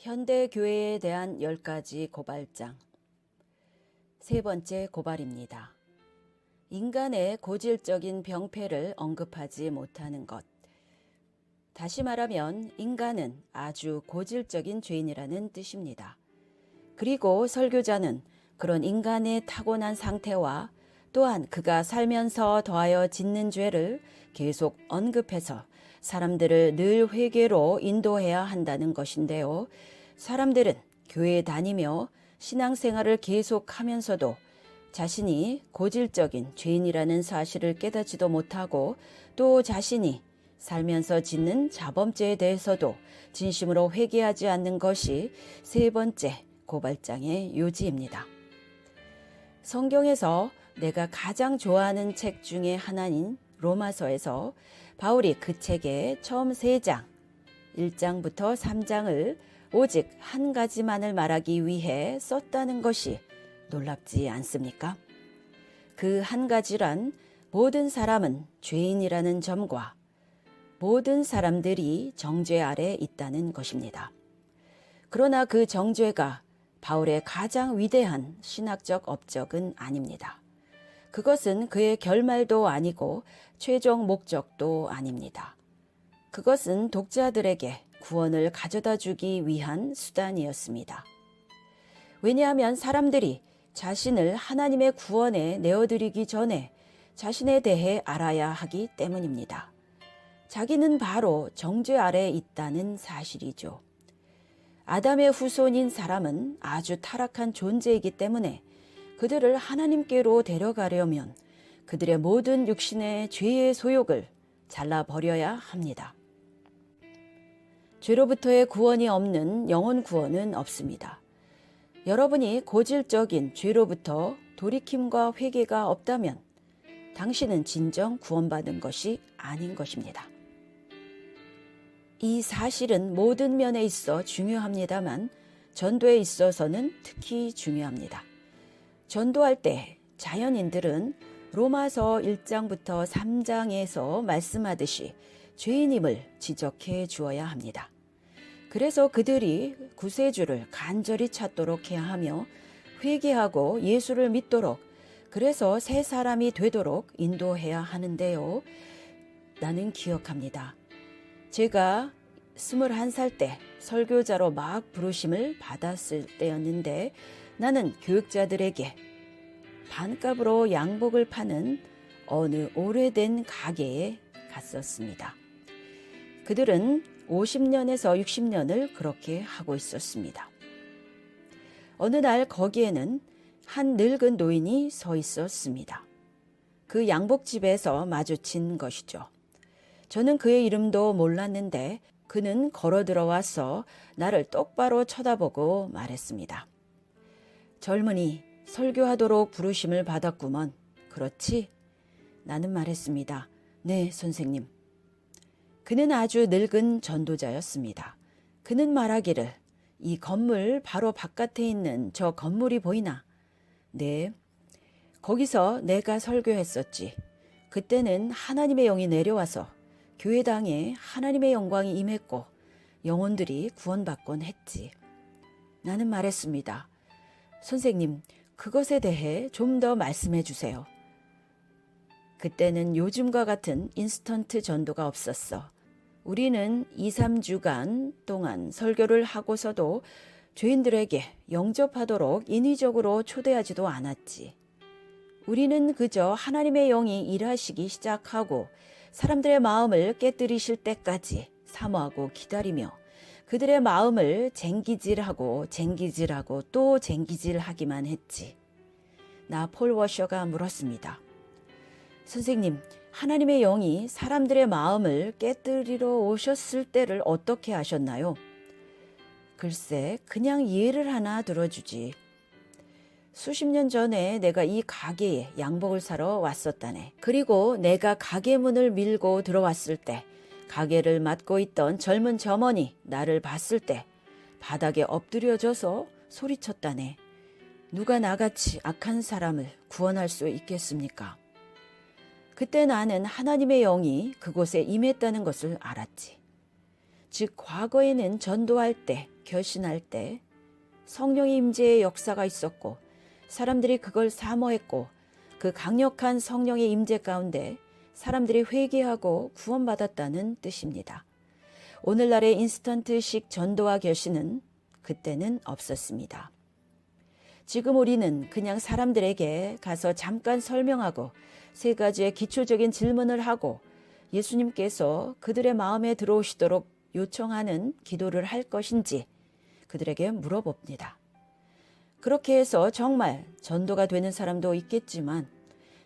현대 교회에 대한 10가지 고발장. 세 번째 고발입니다. 인간의 고질적인 병폐를 언급하지 못하는 것. 다시 말하면 인간은 아주 고질적인 죄인이라는 뜻입니다. 그리고 설교자는 그런 인간의 타고난 상태와 또한 그가 살면서 더하여 짓는 죄를 계속 언급해서 사람들을 늘 회개로 인도해야 한다는 것인데요. 사람들은 교회에 다니며 신앙생활을 계속하면서도 자신이 고질적인 죄인이라는 사실을 깨닫지도 못하고 또 자신이 살면서 짓는 자범죄에 대해서도 진심으로 회개하지 않는 것이 세 번째 고발장의 요지입니다. 성경에서 내가 가장 좋아하는 책 중에 하나인 로마서에서 바울이 그 책의 처음 3장, 1장부터 3장을 오직 한 가지만을 말하기 위해 썼다는 것이 놀랍지 않습니까? 그 한 가지란 모든 사람은 죄인이라는 점과 모든 사람들이 정죄 아래 있다는 것입니다. 그러나 그 정죄가 바울의 가장 위대한 신학적 업적은 아닙니다. 그것은 그의 결말도 아니고 최종 목적도 아닙니다. 그것은 독자들에게 구원을 가져다 주기 위한 수단이었습니다. 왜냐하면 사람들이 자신을 하나님의 구원에 내어드리기 전에 자신에 대해 알아야 하기 때문입니다. 자기는 바로 정죄 아래에 있다는 사실이죠. 아담의 후손인 사람은 아주 타락한 존재이기 때문에 그들을 하나님께로 데려가려면 그들의 모든 육신의 죄의 소욕을 잘라버려야 합니다. 죄로부터의 구원이 없는 영혼 구원은 없습니다. 여러분이 고질적인 죄로부터 돌이킴과 회개가 없다면 당신은 진정 구원받은 것이 아닌 것입니다. 이 사실은 모든 면에 있어 중요합니다만 전도에 있어서는 특히 중요합니다. 전도할 때 자연인들은 로마서 1장부터 3장에서 말씀하듯이 죄인임을 지적해 주어야 합니다. 그래서 그들이 구세주를 간절히 찾도록 해야 하며 회개하고 예수를 믿도록, 그래서 새 사람이 되도록 인도해야 하는데요. 나는 기억합니다. 제가 21살 때 설교자로 막 부르심을 받았을 때였는데 나는 교육자들에게 반값으로 양복을 파는 어느 오래된 가게에 갔었습니다. 그들은 50년에서 60년을 그렇게 하고 있었습니다. 어느 날 거기에는 한 늙은 노인이 서 있었습니다. 그 양복집에서 마주친 것이죠. 저는 그의 이름도 몰랐는데 그는 걸어 들어와서 나를 똑바로 쳐다보고 말했습니다. 젊은이, 설교하도록 부르심을 받았구먼. 그렇지? 나는 말했습니다. 네, 선생님. 그는 아주 늙은 전도자였습니다. 그는 말하기를, 이 건물 바로 바깥에 있는 저 건물이 보이나? 네. 거기서 내가 설교했었지. 그때는 하나님의 영이 내려와서 교회당에 하나님의 영광이 임했고 영혼들이 구원받곤 했지. 나는 말했습니다. 선생님, 그것에 대해 좀 더 말씀해 주세요. 그때는 요즘과 같은 인스턴트 전도가 없었어. 우리는 2, 3주간 동안 설교를 하고서도 죄인들에게 영접하도록 인위적으로 초대하지도 않았지. 우리는 그저 하나님의 영이 일하시기 시작하고 사람들의 마음을 깨뜨리실 때까지 사모하고 기다리며 그들의 마음을 쟁기질하고 또 쟁기질하기만 했지. 나 폴 워셔가 물었습니다. 선생님, 하나님의 영이 사람들의 마음을 깨뜨리러 오셨을 때를 어떻게 아셨나요? 글쎄, 그냥 예를 하나 들어주지. 수십 년 전에 내가 이 가게에 양복을 사러 왔었다네. 그리고 내가 가게 문을 밀고 들어왔을 때 가게를 맡고 있던 젊은 점원이 나를 봤을 때 바닥에 엎드려져서 소리쳤다네. 누가 나같이 악한 사람을 구원할 수 있겠습니까? 그때 나는 하나님의 영이 그곳에 임했다는 것을 알았지. 즉 과거에는 전도할 때, 결신할 때 성령의 임재의 역사가 있었고 사람들이 그걸 사모했고 그 강력한 성령의 임재 가운데 사람들이 회개하고 구원받았다는 뜻입니다. 오늘날의 인스턴트식 전도와 결신은 그때는 없었습니다. 지금 우리는 그냥 사람들에게 가서 잠깐 설명하고 3가지의 기초적인 질문을 하고 예수님께서 그들의 마음에 들어오시도록 요청하는 기도를 할 것인지 그들에게 물어봅니다. 그렇게 해서 정말 전도가 되는 사람도 있겠지만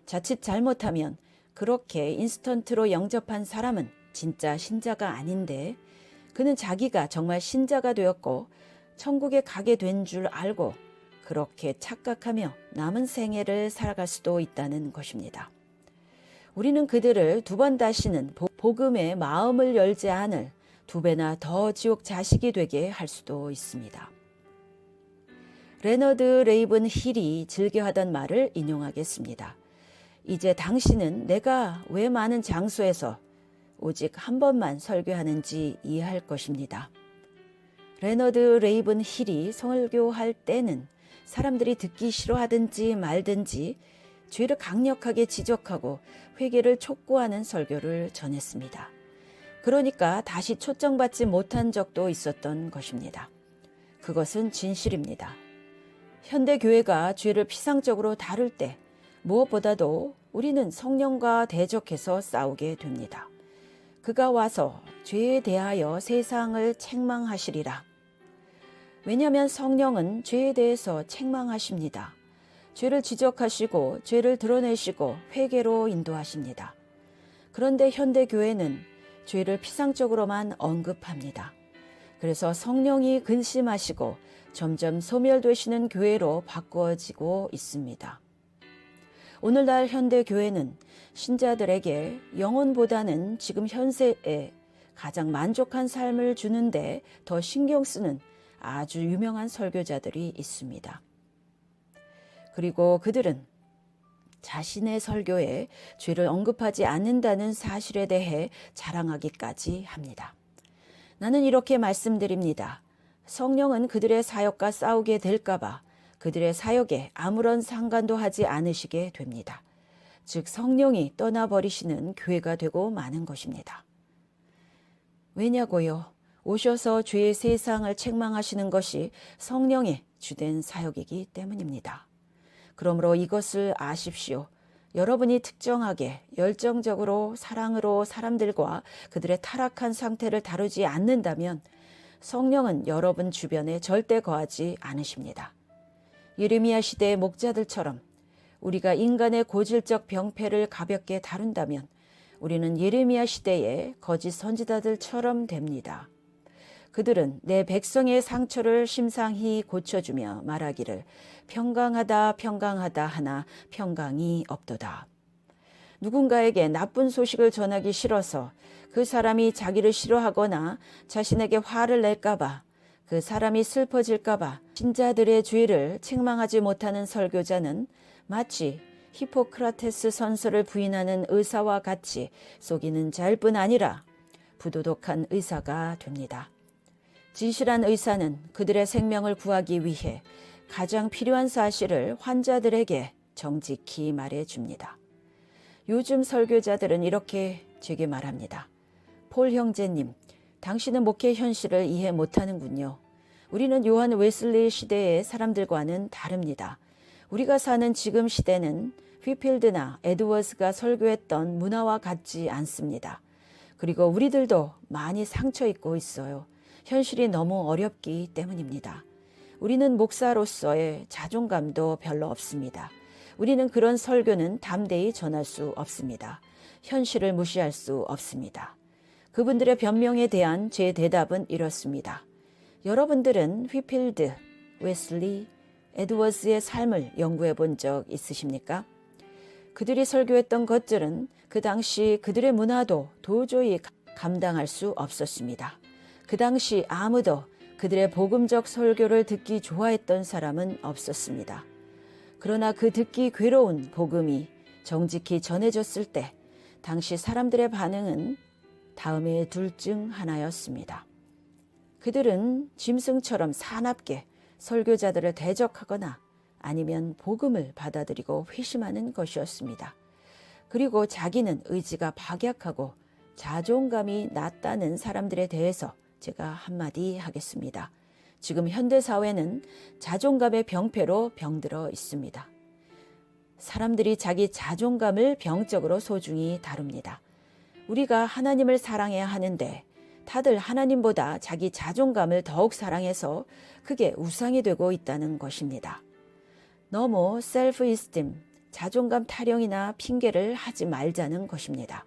자칫 잘못하면 그렇게 인스턴트로 영접한 사람은 진짜 신자가 아닌데 그는 자기가 정말 신자가 되었고 천국에 가게 된 줄 알고 그렇게 착각하며 남은 생애를 살아갈 수도 있다는 것입니다. 우리는 그들을 2번 다시는 복음에 마음을 열지 않을 2배나 더 지옥 자식이 되게 할 수도 있습니다. 레너드 레이븐 힐이 즐겨하던 말을 인용하겠습니다. 이제 당신은 내가 왜 많은 장소에서 오직 한 번만 설교하는지 이해할 것입니다. 레너드 레이븐 힐이 설교할 때는 사람들이 듣기 싫어하든지 말든지 죄를 강력하게 지적하고 회개를 촉구하는 설교를 전했습니다. 그러니까 다시 초청받지 못한 적도 있었던 것입니다. 그것은 진실입니다. 현대교회가 죄를 피상적으로 다룰 때 무엇보다도 우리는 성령과 대적해서 싸우게 됩니다. 그가 와서 죄에 대하여 세상을 책망하시리라. 왜냐하면 성령은 죄에 대해서 책망하십니다. 죄를 지적하시고 죄를 드러내시고 회개로 인도하십니다. 그런데 현대교회는 죄를 피상적으로만 언급합니다. 그래서 성령이 근심하시고 점점 소멸되시는 교회로 바꾸어지고 있습니다. 오늘날 현대교회는 신자들에게 영혼보다는 지금 현세에 가장 만족한 삶을 주는데 더 신경 쓰는 아주 유명한 설교자들이 있습니다. 그리고 그들은 자신의 설교에 죄를 언급하지 않는다는 사실에 대해 자랑하기까지 합니다. 나는 이렇게 말씀드립니다. 성령은 그들의 사역과 싸우게 될까봐 그들의 사역에 아무런 상관도 하지 않으시게 됩니다. 즉 성령이 떠나버리시는 교회가 되고 마는 것입니다. 왜냐고요? 오셔서 죄의 세상을 책망하시는 것이 성령의 주된 사역이기 때문입니다. 그러므로 이것을 아십시오. 여러분이 특정하게 열정적으로 사랑으로 사람들과 그들의 타락한 상태를 다루지 않는다면 성령은 여러분 주변에 절대 거하지 않으십니다. 예레미야 시대의 목자들처럼 우리가 인간의 고질적 병폐를 가볍게 다룬다면 우리는 예레미야 시대의 거짓 선지자들처럼 됩니다. 그들은 내 백성의 상처를 심상히 고쳐주며 말하기를 평강하다 평강하다 하나 평강이 없도다. 누군가에게 나쁜 소식을 전하기 싫어서 그 사람이 자기를 싫어하거나 자신에게 화를 낼까봐 그 사람이 슬퍼질까봐 신자들의 죄를 책망하지 못하는 설교자는 마치 히포크라테스 선서를 부인하는 의사와 같이 속이는 자일 뿐 아니라 부도덕한 의사가 됩니다. 진실한 의사는 그들의 생명을 구하기 위해 가장 필요한 사실을 환자들에게 정직히 말해줍니다. 요즘 설교자들은 이렇게 제게 말합니다. 폴 형제님, 당신은 목회 현실을 이해 못하는군요. 우리는 요한 웨슬리 시대의 사람들과는 다릅니다. 우리가 사는 지금 시대는 휘필드나 에드워즈가 설교했던 문화와 같지 않습니다. 그리고 우리들도 많이 상처 입고 있어요. 현실이 너무 어렵기 때문입니다. 우리는 목사로서의 자존감도 별로 없습니다. 우리는 그런 설교는 담대히 전할 수 없습니다. 현실을 무시할 수 없습니다. 그분들의 변명에 대한 제 대답은 이렇습니다. 여러분들은 휘필드, 웨슬리, 에드워즈의 삶을 연구해 본 적 있으십니까? 그들이 설교했던 것들은 그 당시 그들의 문화도 도저히 감당할 수 없었습니다. 그 당시 아무도 그들의 복음적 설교를 듣기 좋아했던 사람은 없었습니다. 그러나 그 듣기 괴로운 복음이 정직히 전해졌을 때 당시 사람들의 반응은 다음의 둘 중 하나였습니다. 그들은 짐승처럼 사납게 설교자들을 대적하거나 아니면 복음을 받아들이고 회심하는 것이었습니다. 그리고 자기는 의지가 박약하고 자존감이 낮다는 사람들에 대해서 제가 한마디 하겠습니다. 지금 현대사회는 자존감의 병폐로 병들어 있습니다. 사람들이 자기 자존감을 병적으로 소중히 다룹니다. 우리가 하나님을 사랑해야 하는데 다들 하나님보다 자기 자존감을 더욱 사랑해서 그게 우상이 되고 있다는 것입니다. 너무 셀프 이스팀, 자존감 타령이나 핑계를 하지 말자는 것입니다.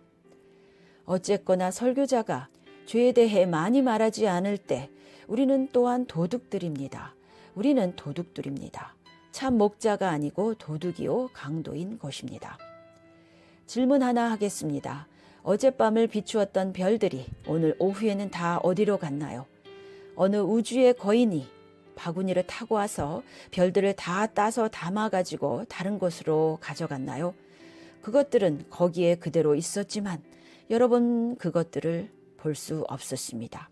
어쨌거나 설교자가 죄에 대해 많이 말하지 않을 때 우리는 또한 도둑들입니다. 우리는 도둑들입니다. 참 목자가 아니고 도둑이요 강도인 것입니다. 질문 하나 하겠습니다. 어젯밤을 비추었던 별들이 오늘 오후에는 다 어디로 갔나요? 어느 우주의 거인이 바구니를 타고 와서 별들을 다 따서 담아가지고 다른 곳으로 가져갔나요? 그것들은 거기에 그대로 있었지만 여러분 그것들을 볼 수 없었습니다.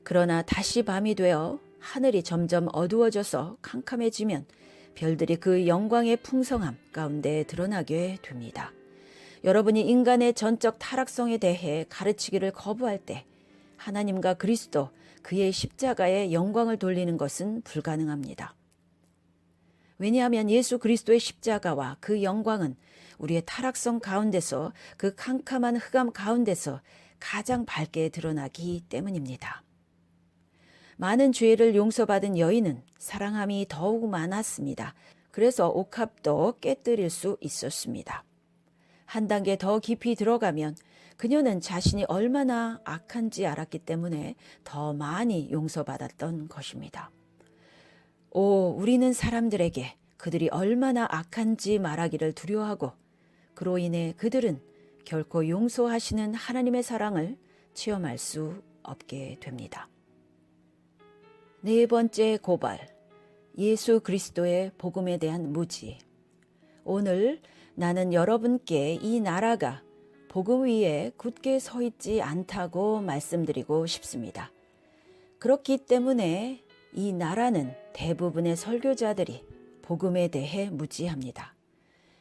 그러나 다시 밤이 되어 하늘이 점점 어두워져서 캄캄해지면 별들이 그 영광의 풍성함 가운데 드러나게 됩니다. 여러분이 인간의 전적 타락성에 대해 가르치기를 거부할 때 하나님과 그리스도 그의 십자가에 영광을 돌리는 것은 불가능합니다. 왜냐하면 예수 그리스도의 십자가와 그 영광은 우리의 타락성 가운데서 그 캄캄한 흑암 가운데서 가장 밝게 드러나기 때문입니다. 많은 죄를 용서받은 여인은 사랑함이 더욱 많았습니다. 그래서 옥합도 깨뜨릴 수 있었습니다. 한 단계 더 깊이 들어가면 그녀는 자신이 얼마나 악한지 알았기 때문에 더 많이 용서받았던 것입니다. 우리는 사람들에게 그들이 얼마나 악한지 말하기를 두려워하고 그로 인해 그들은 결코 용서하시는 하나님의 사랑을 체험할 수 없게 됩니다. 네 번째 고발, 예수 그리스도의 복음에 대한 무지. 오늘 나는 여러분께 이 나라가 복음 위에 굳게 서 있지 않다고 말씀드리고 싶습니다. 그렇기 때문에 이 나라는 대부분의 설교자들이 복음에 대해 무지합니다.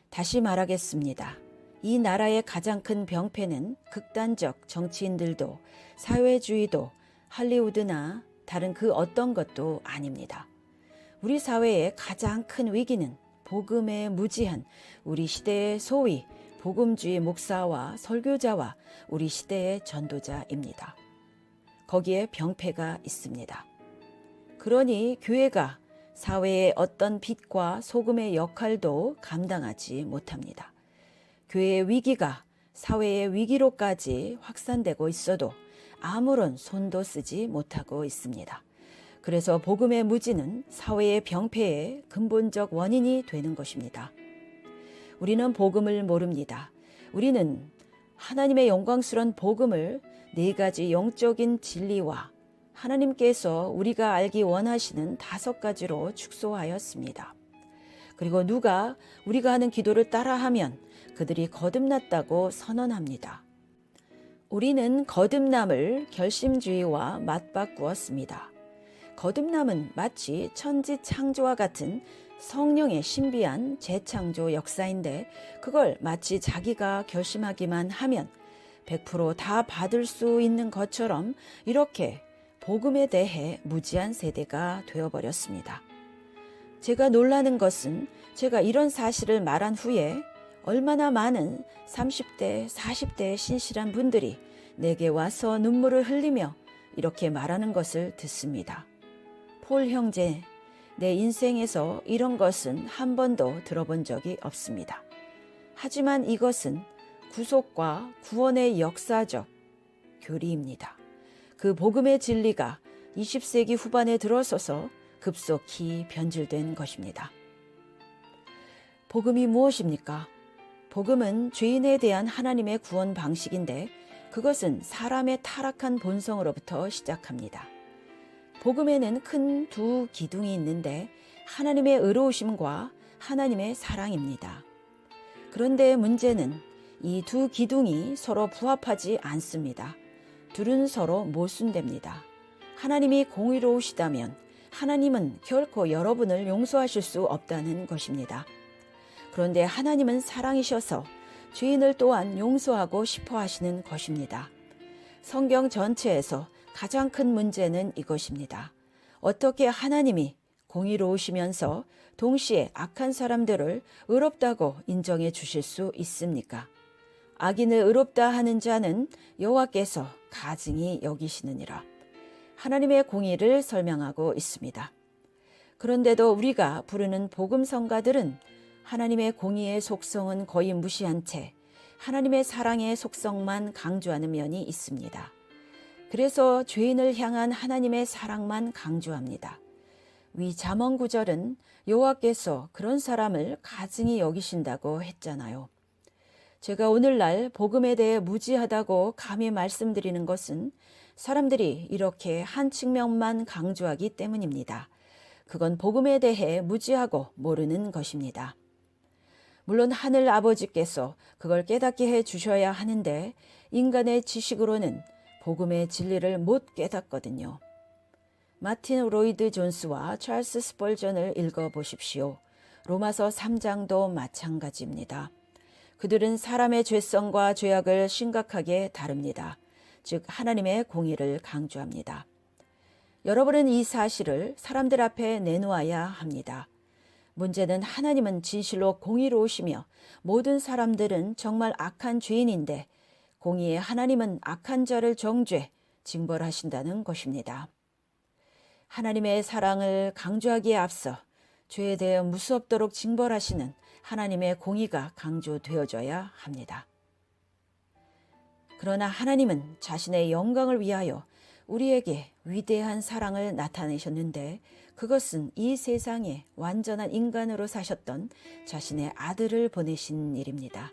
다시 말하겠습니다. 이 나라의 가장 큰 병폐는 극단적 정치인들도 사회주의도 할리우드나 다른 그 어떤 것도 아닙니다. 우리 사회의 가장 큰 위기는 복음에 무지한 우리 시대의 소위 복음주의 목사와 설교자와 우리 시대의 전도자입니다. 거기에 병폐가 있습니다. 그러니 교회가 사회의 어떤 빛과 소금의 역할도 감당하지 못합니다. 교회의 위기가 사회의 위기로까지 확산되고 있어도 아무런 손도 쓰지 못하고 있습니다. 그래서 복음의 무지는 사회의 병폐의 근본적 원인이 되는 것입니다. 우리는 복음을 모릅니다. 우리는 하나님의 영광스러운 복음을 네 가지 영적인 진리와 하나님께서 우리가 알기 원하시는 5가지로 축소하였습니다. 그리고 누가 우리가 하는 기도를 따라하면 그들이 거듭났다고 선언합니다. 우리는 거듭남을 결심주의와 맞바꾸었습니다. 거듭남은 마치 천지 창조와 같은 성령의 신비한 재창조 역사인데 그걸 마치 자기가 결심하기만 하면 100%다 받을 수 있는 것처럼 이렇게 복음에 대해 무지한 세대가 되어버렸습니다. 제가 놀라는 것은 제가 이런 사실을 말한 후에 얼마나 많은 30대, 40대의 신실한 분들이 내게 와서 눈물을 흘리며 이렇게 말하는 것을 듣습니다. 폴 형제, 내 인생에서 이런 것은 한 번도 들어본 적이 없습니다. 하지만 이것은 구속과 구원의 역사적 교리입니다. 그 복음의 진리가 20세기 후반에 들어서서 급속히 변질된 것입니다. 복음이 무엇입니까? 복음은 죄인에 대한 하나님의 구원 방식인데 그것은 사람의 타락한 본성으로부터 시작합니다. 복음에는 큰 2 기둥이 있는데 하나님의 의로우심과 하나님의 사랑입니다. 그런데 문제는 이 2 기둥이 서로 부합하지 않습니다. 둘은 서로 모순됩니다. 하나님이 공의로우시다면 하나님은 결코 여러분을 용서하실 수 없다는 것입니다. 그런데 하나님은 사랑이셔서 죄인을 또한 용서하고 싶어 하시는 것입니다. 성경 전체에서 가장 큰 문제는 이것입니다. 어떻게 하나님이 공의로우시면서 동시에 악한 사람들을 의롭다고 인정해 주실 수 있습니까? 악인을 의롭다 하는 자는 여호와께서 가증히 여기시느니라. 하나님의 공의를 설명하고 있습니다. 그런데도 우리가 부르는 복음성가들은 하나님의 공의의 속성은 거의 무시한 채 하나님의 사랑의 속성만 강조하는 면이 있습니다. 그래서 죄인을 향한 하나님의 사랑만 강조합니다. 위 잠언 9절은 여호와께서 그런 사람을 가증히 여기신다고 했잖아요. 제가 오늘날 복음에 대해 무지하다고 감히 말씀드리는 것은 사람들이 이렇게 한 측면만 강조하기 때문입니다. 그건 복음에 대해 무지하고 모르는 것입니다. 물론 하늘 아버지께서 그걸 깨닫게 해 주셔야 하는데 인간의 지식으로는 복음의 진리를 못 깨닫거든요. 마틴 로이드 존스와 찰스 스펄전을 읽어보십시오. 로마서 3장도 마찬가지입니다. 그들은 사람의 죄성과 죄악을 심각하게 다룹니다. 즉 하나님의 공의를 강조합니다. 여러분은 이 사실을 사람들 앞에 내놓아야 합니다. 문제는 하나님은 진실로 공의로우시며 모든 사람들은 정말 악한 죄인인데 공의의 하나님은 악한 자를 정죄, 징벌하신다는 것입니다. 하나님의 사랑을 강조하기에 앞서 죄에 대해 무섭도록 징벌하시는 하나님의 공의가 강조되어져야 합니다. 그러나 하나님은 자신의 영광을 위하여 우리에게 위대한 사랑을 나타내셨는데 그것은 이 세상에 완전한 인간으로 사셨던 자신의 아들을 보내신 일입니다.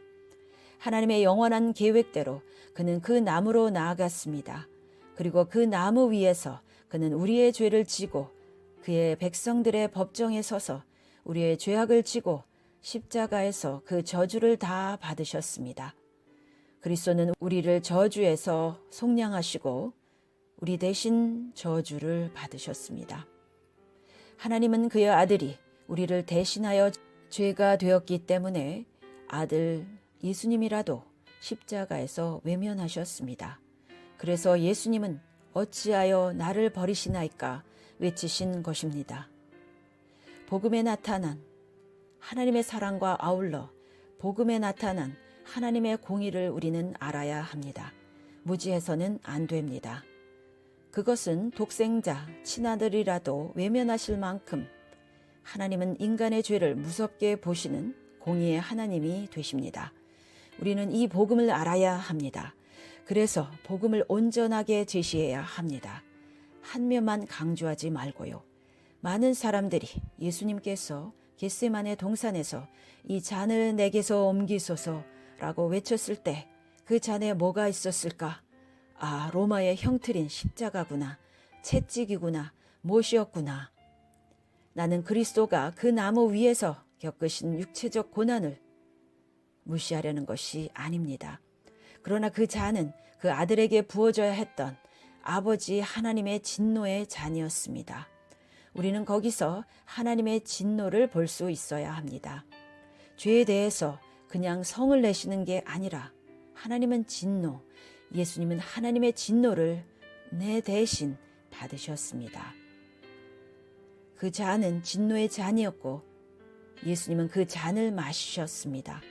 하나님의 영원한 계획대로 그는 그 나무로 나아갔습니다. 그리고 그 나무 위에서 그는 우리의 죄를 지고 그의 백성들의 법정에 서서 우리의 죄악을 지고 십자가에서 그 저주를 다 받으셨습니다. 그리스도는 우리를 저주에서 속량하시고 우리 대신 저주를 받으셨습니다. 하나님은 그의 아들이 우리를 대신하여 죄가 되었기 때문에 아들 예수님이라도 십자가에서 외면하셨습니다. 그래서 예수님은 어찌하여 나를 버리시나이까 외치신 것입니다. 복음에 나타난 하나님의 사랑과 아울러 복음에 나타난 하나님의 공의를 우리는 알아야 합니다. 무지해서는 안 됩니다. 그것은 독생자, 친아들이라도 외면하실 만큼 하나님은 인간의 죄를 무섭게 보시는 공의의 하나님이 되십니다. 우리는 이 복음을 알아야 합니다. 그래서 복음을 온전하게 제시해야 합니다. 한 면만 강조하지 말고요. 많은 사람들이 예수님께서 겟세마네 동산에서 이 잔을 내게서 옮기소서라고 외쳤을 때 그 잔에 뭐가 있었을까? 아, 로마의 형틀인 십자가구나, 채찍이구나, 못이었구나. 나는 그리스도가 그 나무 위에서 겪으신 육체적 고난을 무시하려는 것이 아닙니다. 그러나 그 잔은 그 아들에게 부어져야 했던 아버지 하나님의 진노의 잔이었습니다. 우리는 거기서 하나님의 진노를 볼 수 있어야 합니다. 죄에 대해서 그냥 성을 내시는 게 아니라 하나님은 진노, 예수님은 하나님의 진노를 내 대신 받으셨습니다. 그 잔은 진노의 잔이었고 예수님은 그 잔을 마시셨습니다.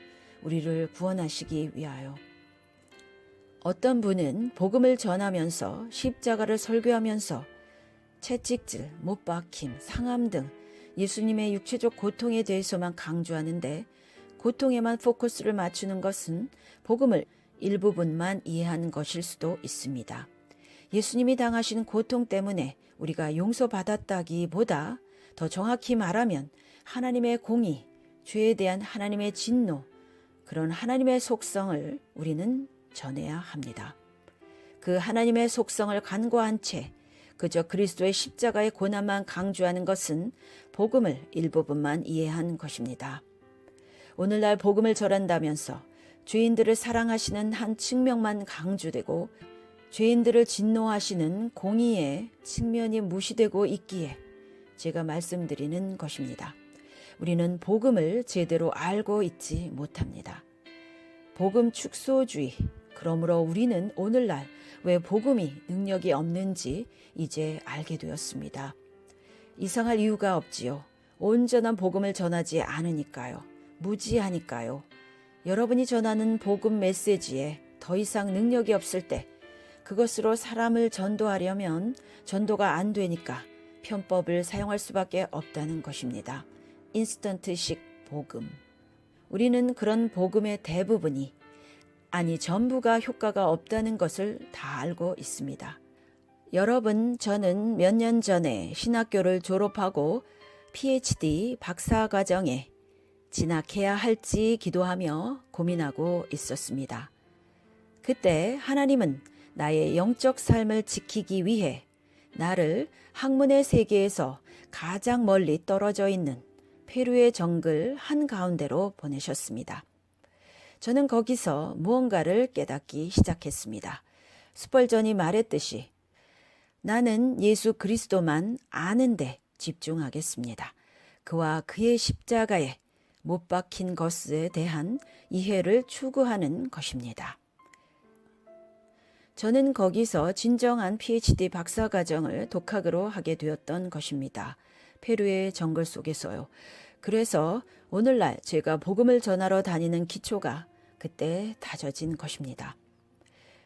우리를 구원하시기 위하여. 어떤 분은 복음을 전하면서 십자가를 설교하면서 채찍질, 못박힘, 상함 등 예수님의 육체적 고통에 대해서만 강조하는데 고통에만 포커스를 맞추는 것은 복음을 일부분만 이해한 것일 수도 있습니다. 예수님이 당하신 고통 때문에 우리가 용서받았다기보다 더 정확히 말하면 하나님의 공의, 죄에 대한 하나님의 진노, 그런 하나님의 속성을 우리는 전해야 합니다. 그 하나님의 속성을 간과한 채 그저 그리스도의 십자가의 고난만 강조하는 것은 복음을 일부분만 이해한 것입니다. 오늘날 복음을 전한다면서 죄인들을 사랑하시는 한 측면만 강조되고 죄인들을 진노하시는 공의의 측면이 무시되고 있기에 제가 말씀드리는 것입니다. 우리는 복음을 제대로 알고 있지 못합니다. 복음 축소주의. 그러므로 우리는 오늘날 왜 복음이 능력이 없는지 이제 알게 되었습니다. 이상할 이유가 없지요. 온전한 복음을 전하지 않으니까요. 무지하니까요. 여러분이 전하는 복음 메시지에 더 이상 능력이 없을 때 그것으로 사람을 전도하려면 전도가 안 되니까 편법을 사용할 수밖에 없다는 것입니다. 인스턴트식 복음. 우리는 그런 복음의 대부분이, 아니 전부가 효과가 없다는 것을 다 알고 있습니다. 여러분, 저는 몇 년 전에 신학교를 졸업하고 PhD 박사과정에 진학해야 할지 기도하며 고민하고 있었습니다. 그때 하나님은 나의 영적 삶을 지키기 위해 나를 학문의 세계에서 가장 멀리 떨어져 있는 페루의 정글 한가운데로 보내셨습니다. 저는 거기서 무언가를 깨닫기 시작했습니다. 스펄전이 말했듯이 나는 예수 그리스도만 아는데 집중하겠습니다. 그와 그의 십자가에 못 박힌 것에 대한 이해를 추구하는 것입니다. 저는 거기서 진정한 PhD 박사과정을 독학으로 하게 되었던 것입니다. 페루의 정글 속에서요. 그래서 오늘날 제가 복음을 전하러 다니는 기초가 그때 다져진 것입니다.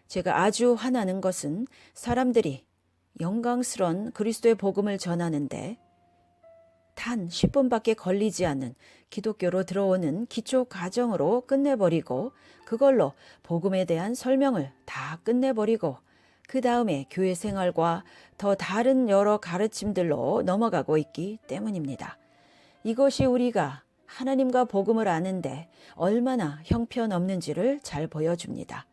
제가 아주 화나는 것은 사람들이 영광스러운 그리스도의 복음을 전하는데 단 10분밖에 걸리지 않는 기독교로 들어오는 기초 과정으로 끝내버리고 그걸로 복음에 대한 설명을 다 끝내버리고 그 다음에 교회 생활과 더 다른 여러 가르침들로 넘어가고 있기 때문입니다. 이것이 우리가 하나님과 복음을 아는데 얼마나 형편없는지를 잘 보여줍니다.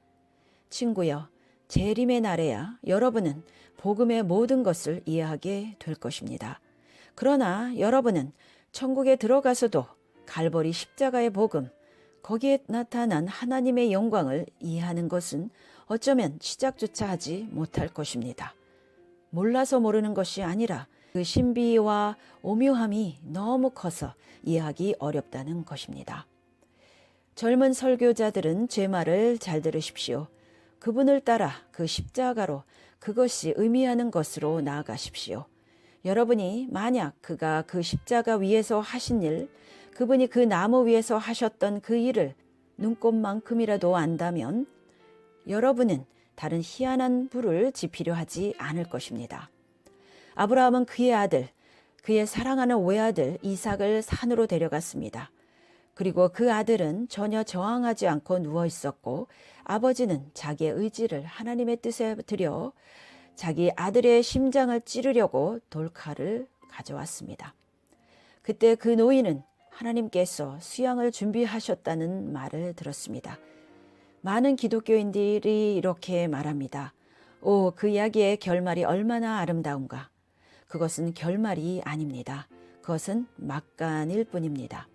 친구여, 재림의 날에야 여러분은 복음의 모든 것을 이해하게 될 것입니다. 그러나 여러분은 천국에 들어가서도 갈보리 십자가의 복음, 거기에 나타난 하나님의 영광을 이해하는 것은 어쩌면 시작조차 하지 못할 것입니다. 몰라서 모르는 것이 아니라 그 신비와 오묘함이 너무 커서 이해하기 어렵다는 것입니다. 젊은 설교자들은 제 말을 잘 들으십시오. 그분을 따라 그 십자가로 그것이 의미하는 것으로 나아가십시오. 여러분이 만약 그가 그 십자가 위에서 하신 일, 그분이 그 나무 위에서 하셨던 그 일을 눈꼽만큼이라도 안다면 여러분은 다른 희한한 부를 지피려 하지 않을 것입니다. 아브라함은 그의 아들, 그의 사랑하는 외아들 이삭을 산으로 데려갔습니다. 그리고 그 아들은 전혀 저항하지 않고 누워 있었고 아버지는 자기의 의지를 하나님의 뜻에 드려 자기 아들의 심장을 찌르려고 돌칼을 가져왔습니다. 그때 그 노인은 하나님께서 수양을 준비하셨다는 말을 들었습니다. 많은 기독교인들이 이렇게 말합니다. 오, 그 이야기의 결말이 얼마나 아름다운가. 그것은 결말이 아닙니다. 그것은 막간일 뿐입니다.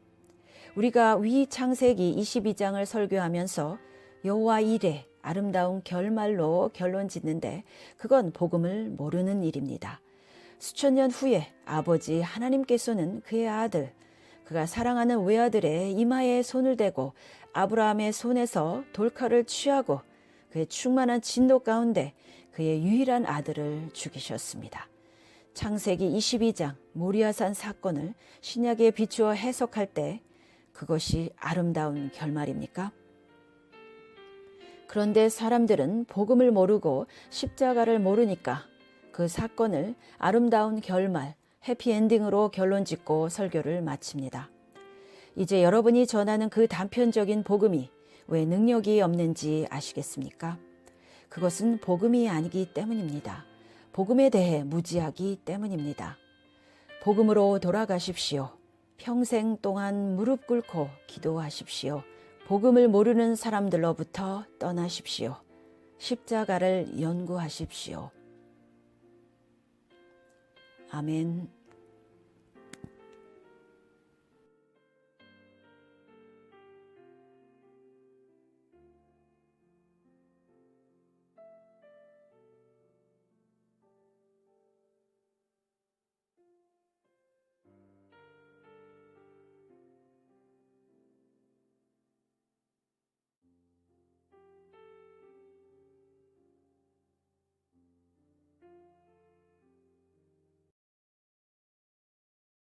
우리가 위 창세기 22장을 설교하면서 여호와 이레 아름다운 결말로 결론 짓는데 그건 복음을 모르는 일입니다. 수천 년 후에 아버지 하나님께서는 그의 아들, 그가 사랑하는 외아들의 이마에 손을 대고 아브라함의 손에서 돌칼을 취하고 그의 충만한 진노 가운데 그의 유일한 아들을 죽이셨습니다. 창세기 22장 모리아산 사건을 신약에 비추어 해석할 때 그것이 아름다운 결말입니까? 그런데 사람들은 복음을 모르고 십자가를 모르니까 그 사건을 아름다운 결말, 해피엔딩으로 결론 짓고 설교를 마칩니다. 이제 여러분이 전하는 그 단편적인 복음이 왜 능력이 없는지 아시겠습니까? 그것은 복음이 아니기 때문입니다. 복음에 대해 무지하기 때문입니다. 복음으로 돌아가십시오. 평생 동안 무릎 꿇고 기도하십시오. 복음을 모르는 사람들로부터 떠나십시오. 십자가를 연구하십시오. 아멘.